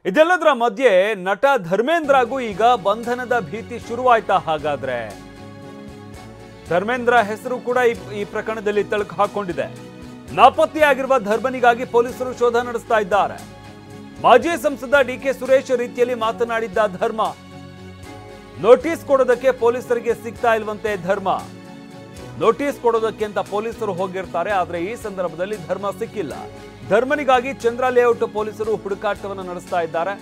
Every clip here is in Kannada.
ಇದೆಲ್ಲದರ ಮಧ್ಯೆ ನಟ ಧರ್ಮೇಂದ್ರಗೂ ಈಗ ಬಂಧನದ ಭೀತಿ ಶುರುವಾಯ್ತಾ? ಹಾಗಾದ್ರೆ ಧರ್ಮೇಂದ್ರ ಹೆಸರು ಕೂಡ ಈ ಪ್ರಕರಣದಲ್ಲಿ ತಳಕು ಹಾಕೊಂಡಿದೆ. ನಾಪತ್ತೆಯಾಗಿರುವ ಧರ್ಮನಿಗಾಗಿ ಪೊಲೀಸರು ಶೋಧ ನಡೆಸ್ತಾ ಇದ್ದಾರೆ. ಮಾಜಿ ಸಂಸದ ಡಿಕೆ ಸುರೇಶ್ ರೀತಿಯಲ್ಲಿ ಮಾತನಾಡಿದ್ದ ಧರ್ಮ, ನೋಟಿಸ್ ಕೊಡೋದಕ್ಕೆ ಪೊಲೀಸರಿಗೆ ಸಿಗ್ತಾ ಇಲ್ವಂತೆ. ಧರ್ಮ ನೋಟಿಸ್ ಕೊಡೋದಕ್ಕೆ ಅಂತ ಪೊಲೀಸರು ಹೋಗಿರ್ತಾರೆ, ಆದ್ರೆ ಈ ಸಂದರ್ಭದಲ್ಲಿ ಧರ್ಮ ಸಿಕ್ಕಿಲ್ಲ. ಧರ್ಮನಿಗಾಗಿ ಚಂದ್ರ ಲೇಔಟ್ ಪೊಲೀಸರು ಹುಡುಕಾಟವನ್ನು ನಡೆಸ್ತಾ ಇದ್ದಾರೆ.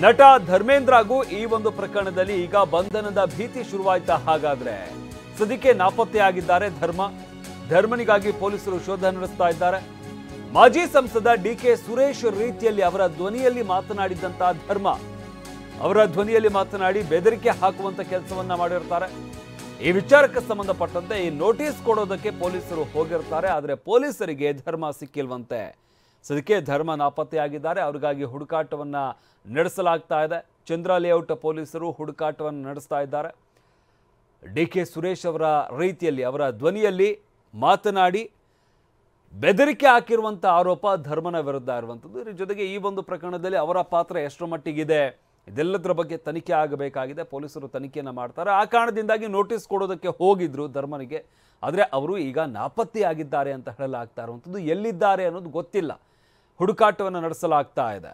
ನಟ ಧರ್ಮೇಂದ್ರಗೂ ಈ ಒಂದು ಪ್ರಕರಣದಲ್ಲಿ ಈಗ ಬಂಧನದ ಭೀತಿ ಶುರುವಾಯ್ತಾ? ಹಾಗಾದ್ರೆ ಸದ್ಯಕ್ಕೆ ನಾಪತ್ತೆಯಾಗಿದ್ದಾರೆ ಧರ್ಮನಿಗಾಗಿ ಪೊಲೀಸರು ಶೋಧ ನಡೆಸ್ತಾ ಇದ್ದಾರೆ. ಮಾಜಿ ಸಂಸದ ಡಿಕೆ ಸುರೇಶ್ ರೀತಿಯಲ್ಲಿ ಅವರ ಧ್ವನಿಯಲ್ಲಿ ಮಾತನಾಡಿದಂತಹ ಧರ್ಮ, ಅವರ ಧ್ವನಿಯಲ್ಲಿ ಮಾತನಾಡಿ ಬೆದರಿಕೆ ಹಾಕುವಂತ ಕೆಲಸವನ್ನ ಮಾಡಿರ್ತಾರೆ. ಈ ವಿಚಾರಕ್ಕೆ ಸಂಬಂಧಪಟ್ಟಂತೆ ಈ ನೋಟಿಸ್ ಕೊಡೋದಕ್ಕೆ ಪೊಲೀಸರು ಹೋಗಿರ್ತಾರೆ, ಆದರೆ ಪೊಲೀಸರಿಗೆ ಧರ್ಮ ಸಿಕ್ಕಿಲ್ವಂತೆ. ಸದ್ಯಕ್ಕೆ ಧರ್ಮ ನಾಪತ್ತೆಯಾಗಿದ್ದಾರೆ. ಅವ್ರಿಗಾಗಿ ಹುಡುಕಾಟವನ್ನ ನಡೆಸಲಾಗ್ತಾ ಇದೆ. ಚಂದ್ರ ಲೇಔಟ್ ಪೊಲೀಸರು ಹುಡುಕಾಟವನ್ನು ನಡೆಸ್ತಾ ಇದ್ದಾರೆ. ಡಿಕೆ ಸುರೇಶ್ ಅವರ ರೀತಿಯಲ್ಲಿ, ಅವರ ಧ್ವನಿಯಲ್ಲಿ ಮಾತನಾಡಿ ಬೆದರಿಕೆ ಹಾಕಿರುವಂಥ ಆರೋಪ ಧರ್ಮನ ವಿರುದ್ಧ ಇರುವಂಥದ್ದು. ಇದರ ಜೊತೆಗೆ ಈ ಒಂದು ಪ್ರಕರಣದಲ್ಲಿ ಅವರ ಪಾತ್ರ ಎಷ್ಟರ ಮಟ್ಟಿಗಿದೆ ಇದೆಲ್ಲದರ ಬಗ್ಗೆ ತನಿಖೆ ಆಗಬೇಕಾಗಿದೆ. ಪೊಲೀಸರು ತನಿಖೆಯನ್ನು ಮಾಡ್ತಾರೆ. ಆ ಕಾರಣದಿಂದಾಗಿ ನೋಟಿಸ್ ಕೊಡೋದಕ್ಕೆ ಹೋಗಿದ್ರು ಧರ್ಮನಿಗೆ, ಆದರೆ ಅವರು ಈಗ ನಾಪತ್ತೆಯಾಗಿದ್ದಾರೆ ಅಂತ ಹೇಳಲಾಗ್ತಾ ಇರುವಂಥದ್ದು. ಎಲ್ಲಿದ್ದಾರೆ ಅನ್ನೋದು ಗೊತ್ತಿಲ್ಲ. ಹುಡುಕಾಟವನ್ನು ನಡೆಸಲಾಗ್ತಾ ಇದೆ.